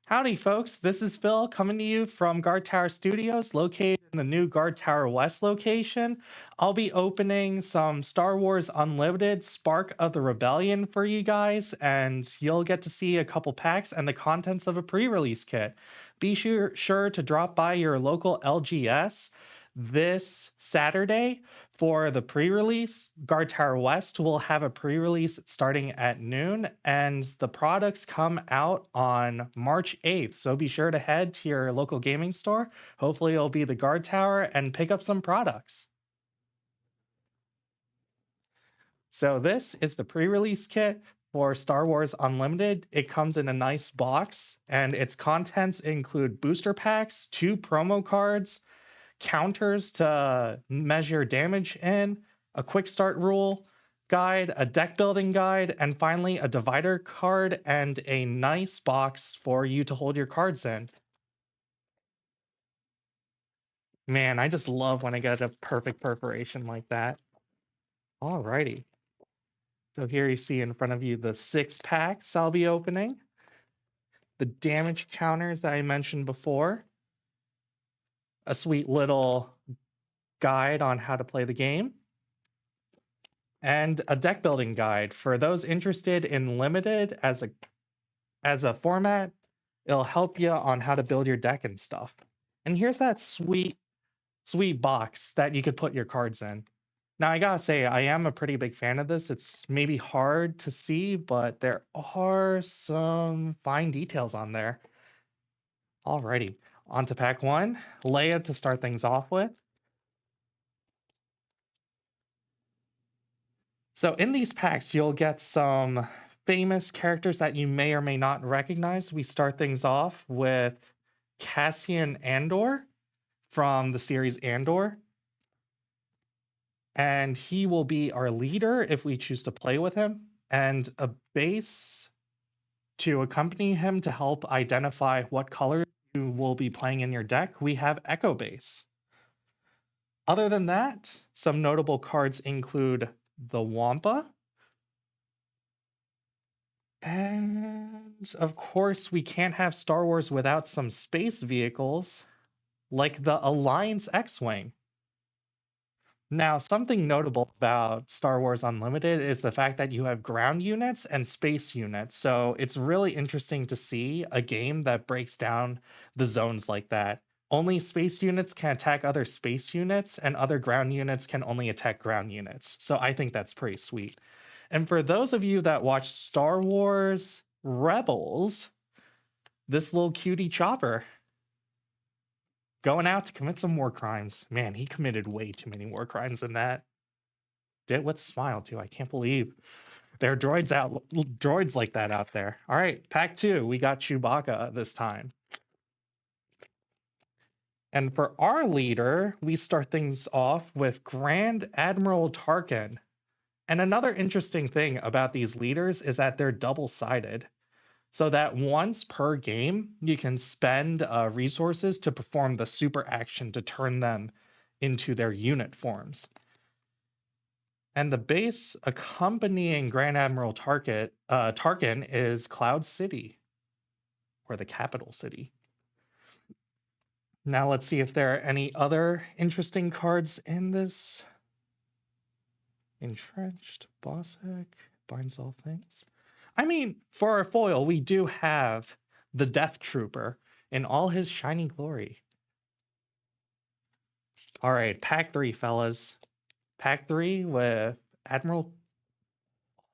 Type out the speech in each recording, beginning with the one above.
Howdy, folks. This is Phil coming to you from Guard Tower Studios, located in the new Guard Tower West location. I'll be opening some Star Wars Unlimited Spark of the Rebellion for you guys, and you'll get to see a couple packs and the contents of a pre release kit. Be sure to drop by your local LGS this Saturday for the pre-release. Guard Tower West will have a pre-release starting at noon, and the products come out on March 8th. So be sure to head to your local gaming store. Hopefully it'll be the Guard Tower and pick up some products. So this is the pre-release kit for Star Wars Unlimited. It comes in a nice box, and its contents include booster packs, 2 promo cards, counters to measure damage in, a quick start rule guide, a deck building guide, and finally a divider card and a nice box for you to hold your cards in. Man, I just love when I get a perfect perforation like that. Alrighty. So here you see in front of you the 6 packs I'll be opening, the damage counters that I mentioned before, a sweet little guide on how to play the game, and a deck building guide for those interested in limited as a format. It'll help you on how to build your deck and stuff. And here's that sweet box that you could put your cards in. Now I gotta say, I am a pretty big fan of this. It's maybe hard to see, but there are some fine details on there. Alrighty, on to pack 1, Leia to start things off with. So in these packs, you'll get some famous characters that you may or may not recognize. We start things off with Cassian Andor from the series Andor. And he will be our leader if we choose to play with him, and a base to accompany him to help identify what color you will be playing in your deck. We have Echo Base. Other than that, some notable cards include the Wampa. And of course, we can't have Star Wars without some space vehicles, like the Alliance X-Wing. Now, something notable about Star Wars Unlimited is the fact that you have ground units and space units. So it's really interesting to see a game that breaks down the zones like that. Only space units can attack other space units, and other ground units can only attack ground units. So I think that's pretty sweet. And for those of you that watch Star Wars Rebels, this little cutie chopper going out to commit some war crimes. Man, he committed way too many war crimes in that. Did it with a smile, too. I can't believe there are droids like that out there. All right, pack 2. We got Chewbacca this time. And for our leader, we start things off with Grand Admiral Tarkin. And another interesting thing about these leaders is that they're double-sided, so that once per game, you can spend resources to perform the super action to turn them into their unit forms. And the base accompanying Grand Admiral Tarkin is Cloud City, or the capital city. Now let's see if there are any other interesting cards in this. Entrenched, Bossek, binds all things. I mean, for our foil, we do have the Death Trooper in all his shiny glory. All right, pack 3, fellas. Pack 3 with Admiral...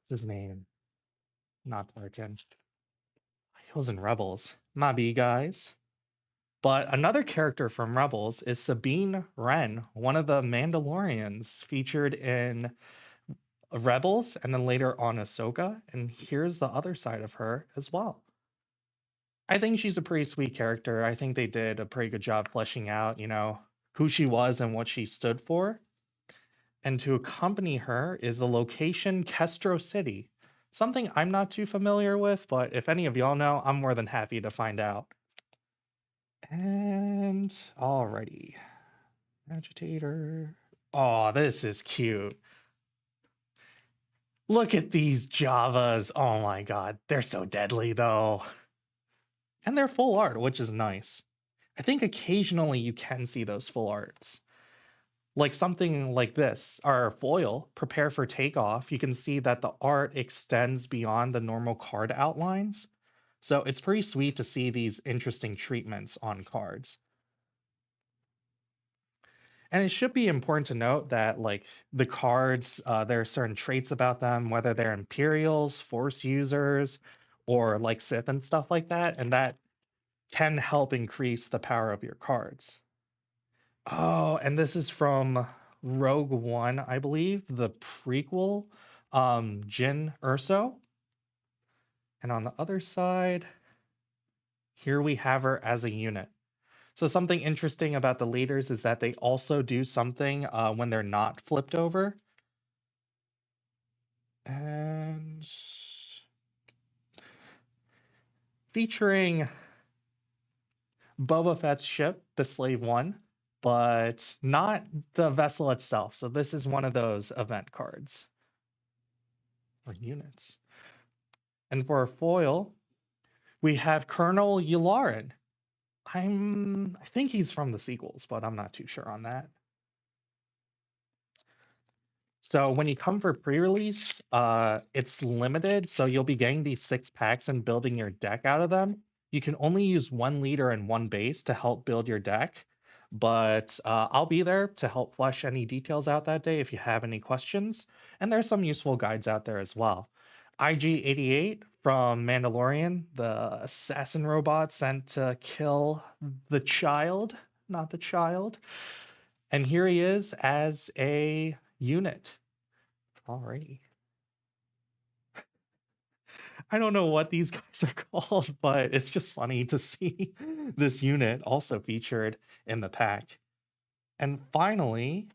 What's his name? Not Tarkin. He was in Rebels. Mabi, guys. But another character from Rebels is Sabine Wren, one of the Mandalorians featured in Rebels and then later on Ahsoka. And here's the other side of her as well. I think she's a pretty sweet character. I think they did a pretty good job fleshing out, who she was and what she stood for. And to accompany her is the location Kestro City. Something I'm not too familiar with, but if any of y'all know, I'm more than happy to find out. And alrighty. Agitator. Oh, this is cute. Look at these Javas. Oh my god, they're so deadly though. And they're full art, which is nice. I think occasionally you can see those full arts. Like something like this, our foil, prepare for takeoff, you can see that the art extends beyond the normal card outlines. So it's pretty sweet to see these interesting treatments on cards. And it should be important to note that, like the cards, there are certain traits about them, whether they're Imperials, Force users, or like Sith and stuff like that, and that can help increase the power of your cards. Oh, and this is from Rogue One, I believe, the prequel, Jyn Erso. And on the other side, here we have her as a unit. So something interesting about the leaders is that they also do something when they're not flipped over. And featuring Boba Fett's ship, the Slave One, but not the vessel itself. So this is one of those event cards or units. And for a foil, we have Colonel Yularen. I think he's from the sequels, but I'm not too sure on that. So when you come for pre-release, it's limited, so you'll be getting these 6 packs and building your deck out of them. You can only use 1 leader and 1 base to help build your deck, but I'll be there to help flesh any details out that day if you have any questions, and there's some useful guides out there as well. IG-88 from Mandalorian, the assassin robot sent to kill the child, not the child. And here he is as a unit. Alrighty. I don't know what these guys are called, but it's just funny to see this unit also featured in the pack. And finally,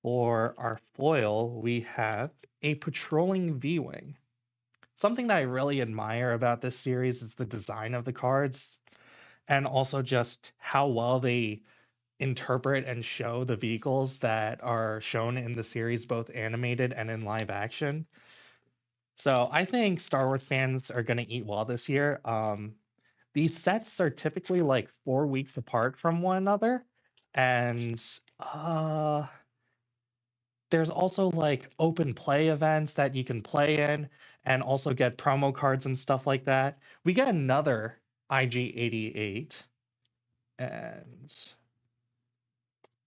for our foil, we have a patrolling V-Wing. Something that I really admire about this series is the design of the cards and also just how well they interpret and show the vehicles that are shown in the series, both animated and in live action. So I think Star Wars fans are going to eat well this year. These sets are typically like 4 weeks apart from one another, and there's also like open play events that you can play in, and also get promo cards and stuff like that. We get another IG-88, and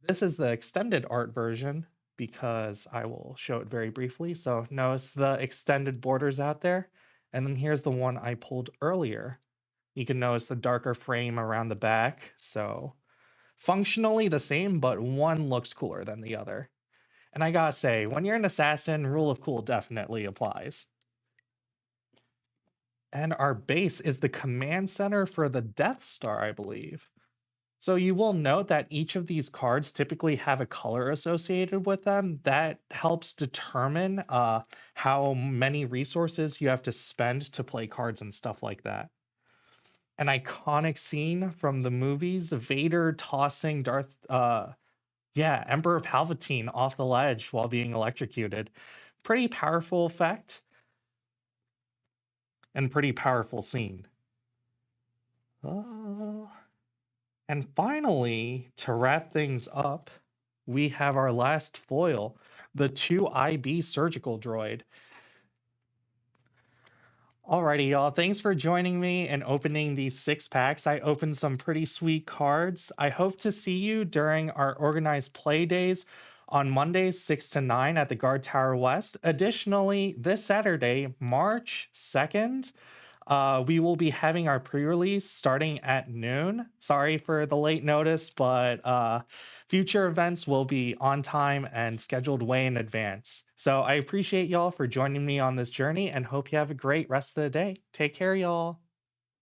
this is the extended art version because I will show it very briefly. So notice the extended borders out there. And then here's the one I pulled earlier. You can notice the darker frame around the back. So functionally the same, but one looks cooler than the other. And I gotta say, when you're an assassin, rule of cool definitely applies. And our base is the command center for the Death Star, I believe. So you will note that each of these cards typically have a color associated with them. That helps determine how many resources you have to spend to play cards and stuff like that. An iconic scene from the movies, Vader tossing Emperor Palpatine off the ledge while being electrocuted. Pretty powerful effect and pretty powerful scene. And finally, to wrap things up, we have our last foil, the 2IB surgical droid. Alrighty, y'all. Thanks for joining me and opening these 6 packs. I opened some pretty sweet cards. I hope to see you during our organized play days on Mondays 6 to 9 at the Guard Tower West. Additionally, this Saturday, March 2nd, we will be having our pre-release starting at noon. Sorry for the late notice, but future events will be on time and scheduled way in advance. So I appreciate y'all for joining me on this journey and hope you have a great rest of the day. Take care, y'all.